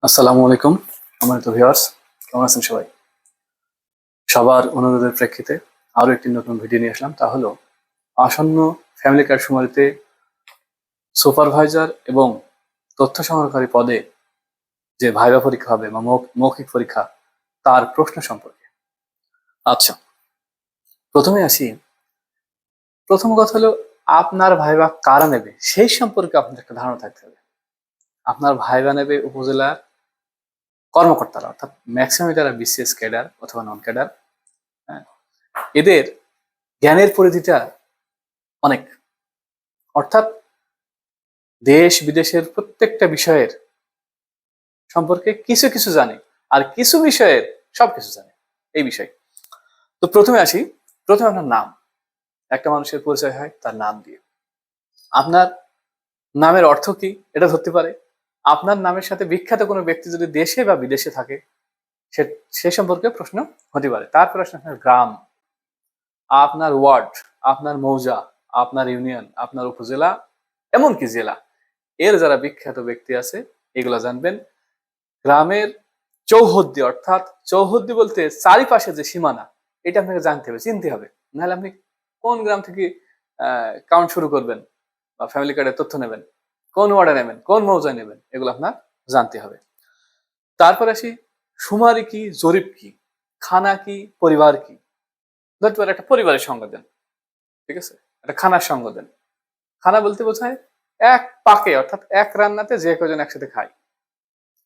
আসসালামু আলাইকুম সম্মানিত ভিউয়ার্স, কেমন আছেন সবাই? সবার অনুরোধের প্রেক্ষিতে আরো একটি নতুন ভিডিও নিয়ে আসলাম। তা হলো আসন্ন ফ্যামিলি কার্ড শুমারিতে সুপারভাইজার এবং তথ্য সংগ্রহকারী পদে যে ভাইভা পরীক্ষা হবে বা মৌখিক পরীক্ষা তার প্রশ্ন সম্পর্কে। আচ্ছা, প্রথমে আসি। প্রথম কথা হলো আপনার ভাইভা কারা নেবে সেই সম্পর্কে আপনার একটা ধারণা থাকতে হবে। আপনার ভাইভা নেবে উপজেলার কর্মকর্তারা, অর্থাৎ ম্যাক্সিমাম যারা বিসিএস ক্যাডার অথবা নন ক্যাডার। হ্যাঁ, এদের জ্ঞানের পরিধিটা অনেক, অর্থাৎ দেশ বিদেশের প্রত্যেকটা বিষয়ের সম্পর্কে কিছু কিছু জানে, আর কিছু বিষয়ের সবকিছু জানে এই বিষয়। তো প্রথমে আসি। প্রথমে আপনার নাম। একটা মানুষের পরিচয় হয় তার নাম দিয়ে। আপনার নামের অর্থ কি এটা ধরতে পারে। আপনার নামের সাথে বিখ্যাত কোনো ব্যক্তি যদি দেশে বা বিদেশে থাকে সে সে সম্পর্কে প্রশ্ন হতে পারে। তারপর আসলে আপনার গ্রাম, আপনার ওয়ার্ড, আপনার মৌজা, আপনার ইউনিয়ন, আপনার উপজেলা, এমনকি জেলা, এর যারা বিখ্যাত ব্যক্তি আছে এগুলা জানবেন। গ্রামের চৌহদ্দি, অর্থাৎ চৌহদ্দি বলতে চারিপাশে যে সীমানা, এটা আপনাকে জানতে হবে, চিনতে হবে। নাহলে আপনি কোন গ্রাম থেকে কাউন্ট শুরু করবেন বা ফ্যামিলি কার্ডের তথ্য নেবেন, কোন ওয়ার্ডে নেবেন, কোন মৌজায় নেবেন, এগুলো আপনার জানতে হবে। তারপর আসি, শুমারি কি, জরিপ কি, খানা কি, পরিবার কি। ধরতে পারে একটা পরিবারের সঙ্গ দেন, ঠিক আছে, একটা খানার সঙ্গ দেন। খানা বলতে বোঝায় এক পাকে, অর্থাৎ এক রান্নাতে যে কজন একসাথে খায়,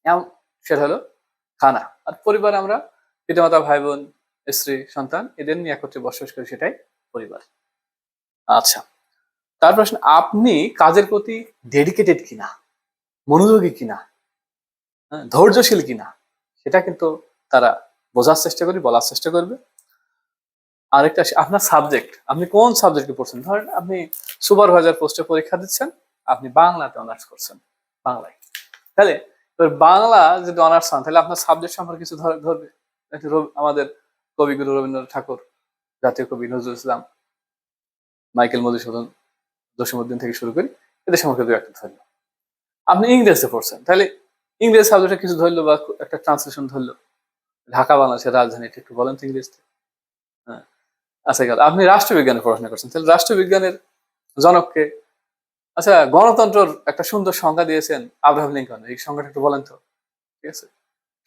এমন সেটা হলো খানা। আর পরিবার আমরা পিতামাতা, ভাই বোন, স্ত্রী, সন্তান এদের নিয়ে একত্রে বসবাস করি, সেটাই পরিবার। আচ্ছা, তারপর আসেন আপনি কাজের প্রতি ডেডিকেটেড কিনা, মনোযোগী কিনা, ধৈর্যশীল কিনা, সেটা কিন্তু তারা বোঝার চেষ্টা করি, বলার চেষ্টা করবে। আরেকটা আসে আপনার সাবজেক্ট, আপনি কোন সাবজেক্টে পড়ছেন। ধরেন আপনি সুপারভাইজার পোস্টে পরীক্ষা দিচ্ছেন, আপনি বাংলাতে অনার্স করছেন, বাংলায়। তাহলে এবার বাংলা যদি অনার্স হন তাহলে আপনার সাবজেক্ট সম্পর্কে কিছু ধরবে। আমাদের কবিগুরু রবীন্দ্রনাথ ঠাকুর, জাতীয় কবি নজরুল ইসলাম, মাইকেল মধুসূদন, জসীমউদ্দিন থেকে শুরু করি, এদের সম্পর্কে দু একটা ধরলো। আপনি ইংরেজিতে পড়ছেন, তাহলে ইংরেজি সাবজেক্টে কিছু ধরলো বা একটা ট্রান্সলেশন ধরলো। ঢাকা বাংলাদেশের রাজধানী, এটা একটু বলেন তো ইংরেজিতে। হ্যাঁ, আচ্ছা গেল। আপনি রাষ্ট্রবিজ্ঞানে পড়াশোনা করছেন, তাহলে রাষ্ট্রবিজ্ঞানের জনককে। আচ্ছা, গণতন্ত্রের একটা সুন্দর সংজ্ঞা দিয়েছেন আব্রাহাম লিঙ্কন, এই সংজ্ঞাটা একটু বলেন তো। ঠিক আছে,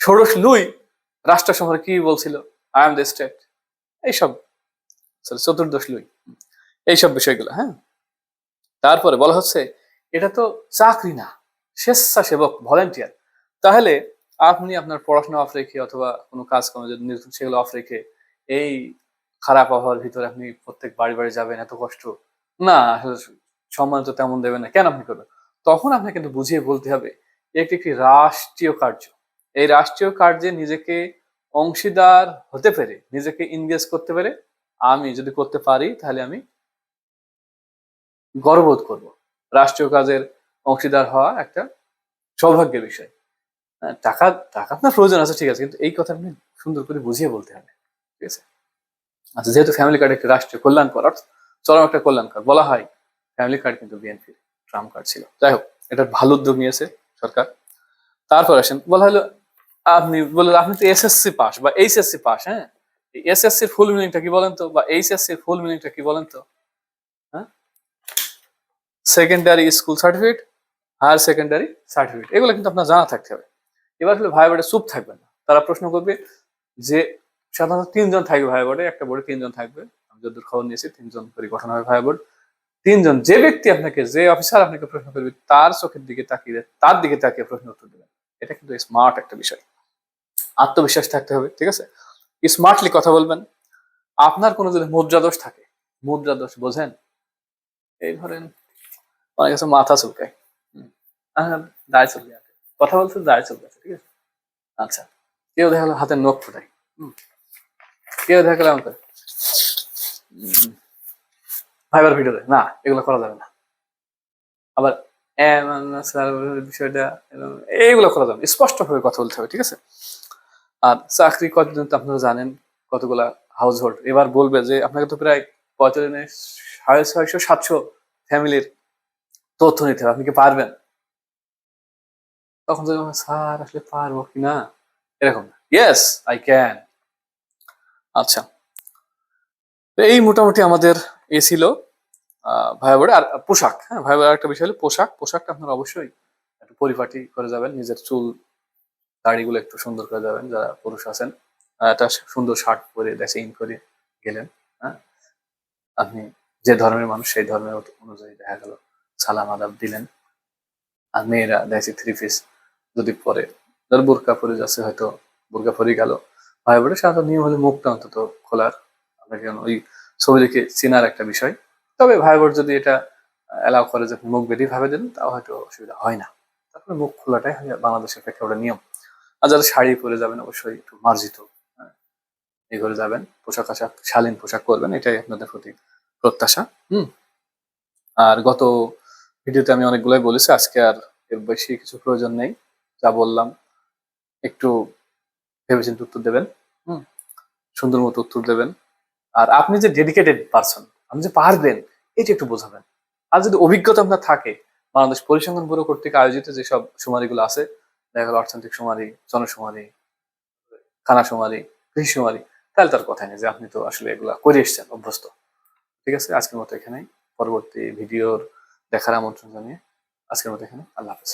ষোড়শ লুই রাষ্ট্র সম্পর্কে কি বলছিল, আই এম দ্য স্টেট, এইসব। চতুর্দশ লুই, এইসব বিষয়গুলো। হ্যাঁ, তারপরে বলা হচ্ছে এটা তো চাকরি না, স্বেচ্ছাসেবক, ভলেন্টিয়ার। তাহলে আপনি আপনার পড়াশোনা অফ রেখে অথবা কোনো কাজ কর্ম যদি সেগুলো অফ রেখে এই খারাপ আবহাওয়ার ভিতরে আপনি প্রত্যেক বাড়ি বাড়ি যাবেন, এত কষ্ট না, আসলে সম্মান তো তেমন দেবেন না, কেন আপনি করবেন? তখন আপনাকে কিন্তু বুঝিয়ে বলতে হবে একটি একটি রাষ্ট্রীয় কার্য। এই রাষ্ট্রীয় কার্যে নিজেকে অংশীদার হতে পেরে, নিজেকে ইনগেজ করতে পেরে, আমি যদি করতে পারি তাহলে আমি গর্ববোধ করব। রাষ্ট্রীয় কাজের অংশীদার হওয়া একটা সৌভাগ্যের বিষয়। হ্যাঁ, টাকা টাকা আপনার প্রয়োজন আছে, ঠিক আছে, কিন্তু এই কথা আপনি সুন্দর করে বুঝিয়ে বলতে হবে। ঠিক আছে। আচ্ছা, যেহেতু ফ্যামিলি কার্ড একটা রাষ্ট্রীয় কল্যাণকর, অর্থাৎ চরম একটা কল্যাণকর বলা হয়, ফ্যামিলি কার্ড কিন্তু বিএনপির ট্রাম্প কার্ড ছিল। যাই হোক, এটার ভালো উদ্যোগ নিয়েছে সরকার। তারপর আসেন, বলা হলো আপনি বললেন আপনি তো এসএসসি পাস বা এইচএসসি পাস। হ্যাঁ, এসএসসি এর ফুল মিনিংটা কি বলেন তো, বা এইচএসসি এর ফুল মিনিংটা কি বলেন তো? হ্যাঁ, secondary school certificate, higher secondary certificate, এগুলো কিন্তু আপনার জানা থাকতে হবে। এবার হলো ভাই বোর্ডে চুপ থাকবেন না, তারা প্রশ্ন করবে যে সাধারণত তিনজন থাকবে ভাই বোর্ডে, একটা বোর্ডে তিনজন থাকবে, আমি যতদূর খবর নিয়েছি তিনজন করে গঠন হবে ভাই বোর্ড। তিনজন, যে ব্যক্তি আপনাকে, যে অফিসার আপনাকে প্রশ্ন করবে তার চোখের দিকে তাকিয়ে, তার দিকে তাকিয়ে প্রশ্ন উত্তর দেবেন। এটা কিন্তু স্মার্ট একটা বিষয়, আত্মবিশ্বাস থাকতে হবে। ঠিক আছে, স্মার্টলি কথা বলবেন। আপনার কোনো যদি মুদ্রা দোষ থাকে, মুদ্রা দোষ বোঝেন, এই ধরেন অনেক কিছু মাথা চুলকায়, দায় চুলকে আছে, কথা বলতে দায় চুলকে আছে, ঠিক আছে। আচ্ছা, কেউ দেখা গেলো হাতের নখ ফোটায়, কেউ দেখা গেলো আমাকে ভাইবার ভিডিওতে, না এগুলো করা যাবে না। আবার বিষয়টা এইগুলো করা যাবে, স্পষ্ট ভাবে কথা বলতে হবে। ঠিক আছে। আর চাকরি কতদিন তো আপনারা জানেন, কতগুলা হাউস হোল্ড। এবার বলবে যে আপনাকে তো প্রায় কতদিনে 650-700 ফ্যামিলির তথ্য নিতে হবে, আপনি কি পারবেন? তখন যদি বলেন, স্যার আসলে পারবো কিনা, এরকম না, ইয়েস আই ক্যান। আচ্ছা, তো এই মোটামুটি আমাদের এ ছিল ভাইয়া। আর পোশাক, হ্যাঁ ভাইয়া একটা বিষয় হলো পোশাকটা আপনারা অবশ্যই একটু পরিপাটি করে যাবেন, নিজের চুল দাড়িগুলো একটু সুন্দর করে যাবেন যারা পুরুষ আছেন। একটা সুন্দর শার্ট পরে ড্রেসিং করে গেলেন, হ্যাঁ। আপনি যে ধর্মের মানুষ সেই ধর্মের অনুযায়ী দেখা গেল সালাম আদাব দিলেন। আর মেয়েরা দেখছি থ্রি পিস যদি পরে, যারা বোরকা পরে যাচ্ছে হয়তো বোরকা পরে গেল। ভাই বোনের সাধারণত নিয়ম হলে মুখটা অন্তত খোলার, আপনাকে ওই ছবি দেখে চেনার একটা বিষয়। তবে ভাই বোন যদি এটা অ্যালাউ করে যে আপনি মুখ বেরিয়ে ভাবে দেন, তাও হয়তো অসুবিধা হয় না। তারপরে মুখ খোলাটাই বাংলাদেশের প্রেক্ষাপটে নিয়ম। আর যারা শাড়ি পরে যাবেন অবশ্যই একটু মার্জিত, হ্যাঁ, এই করে যাবেন, পোশাক আশাক শালীন পোশাক করবেন, এটাই আপনাদের প্রতি প্রত্যাশা। হুম। আর গত ভিডিওতে আমি অনেকগুলাই বলেছি, আজকে আর এর বেশি কিছু প্রয়োজন নেই। যা বললাম একটু ভেবেচিন্তে উত্তর দেবেন। হুম। সুন্দর মতো উত্তর দেবেন। আর আপনি যে ডেডিকেটেড পারসন, আপনি যে পারবেন, এটা একটু বোঝাবেন। আর যদি অভিজ্ঞতা আপনার থাকে, বাংলাদেশ পরিসংখ্যান ব্যুরো কর্তৃক আয়োজিত যেসব শুমারিগুলো আছে, দেখা গেল অর্থনৈতিক শুমারি, জনশুমারি, খানা শুমারি, কৃষি শুমারি, তাহলে তার কথাই নেই যে আপনি তো আসলে এগুলা করে এসছেন, অভ্যস্ত। ঠিক আছে, আজকের মতো এখানেই। পরবর্তী ভিডিওর দেখার আমন্ত্রণ জানিয়ে আজকের মতো এখানে, আল্লাহ হাফেজ।